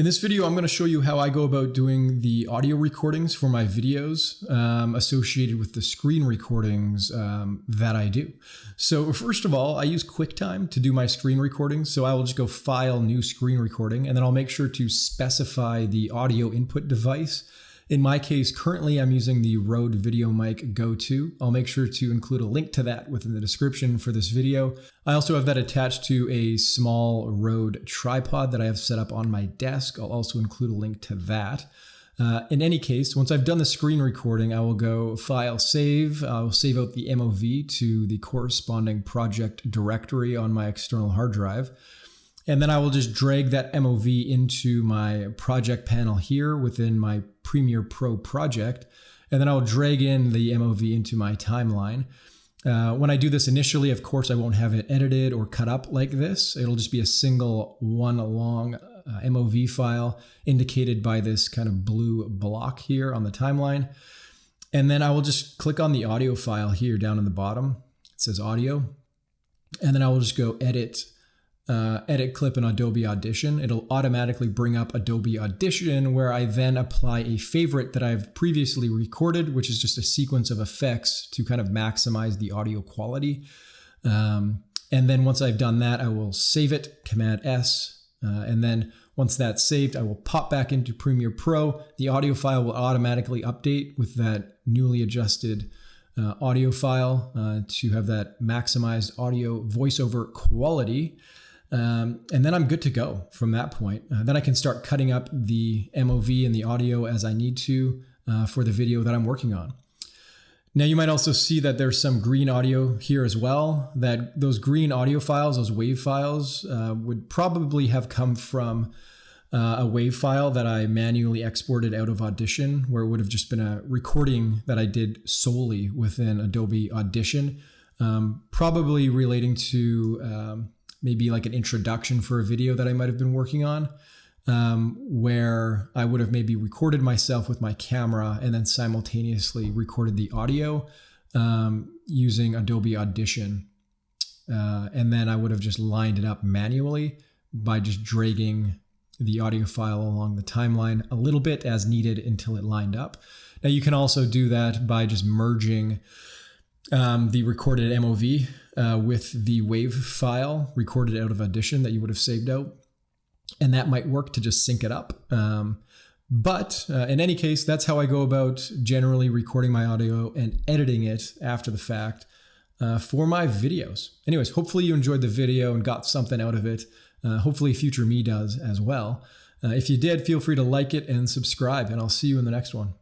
In this video, I'm going to show you how I go about doing the audio recordings for my videos associated with the screen recordings that I do. So first of all, I use Quicktime to do my screen recordings. So I will just go File, New Screen Recording, and then I'll make sure to specify the audio input device. In my case, currently I'm using the Rode VideoMic Go 2. I'll make sure to include a link to that within the description for this video. I also have that attached to a small Rode tripod that I have set up on my desk. I'll also include a link to that. In any case, once I've done the screen recording, I will go File, Save. I'll save out the MOV to the corresponding project directory on my external hard drive. And then I will just drag that MOV into my project panel here within my Premiere Pro project. And then I'll drag in the MOV into my timeline. When I do this initially, of course, I won't have it edited or cut up like this. It'll just be a single one long MOV file indicated by this kind of blue block here on the timeline. And then I will just click on the audio file here down in the bottom. It says audio. And then I will just go edit clip in Adobe Audition. It'll automatically bring up Adobe Audition, where I then apply a favorite that I've previously recorded, which is just a sequence of effects to kind of maximize the audio quality. And then once I've done that, I will save it, Command S. And then once that's saved, I will pop back into Premiere Pro. The audio file will automatically update with that newly adjusted audio file to have that maximized audio voiceover quality. And then I'm good to go from that point. Then I can start cutting up the MOV and the audio as I need to for the video that I'm working on. Now you might also see that there's some green audio here as well. That those green audio files, those WAV files, would probably have come from a WAV file that I manually exported out of Audition, where it would have just been a recording that I did solely within Adobe Audition, probably relating to maybe like an introduction for a video that I might have been working on, where I would have maybe recorded myself with my camera and then simultaneously recorded the audio using Adobe Audition. And then I would have just lined it up manually by just dragging the audio file along the timeline a little bit as needed until it lined up. Now you can also do that by just merging the recorded MOV with the WAV file recorded out of Audition that you would have saved out. And that might work to just sync it up. But in any case, that's how I go about generally recording my audio and editing it after the fact for my videos. Anyways, hopefully you enjoyed the video and got something out of it. Hopefully future me does as well. If you did, feel free to like it and subscribe, and I'll see you in the next one.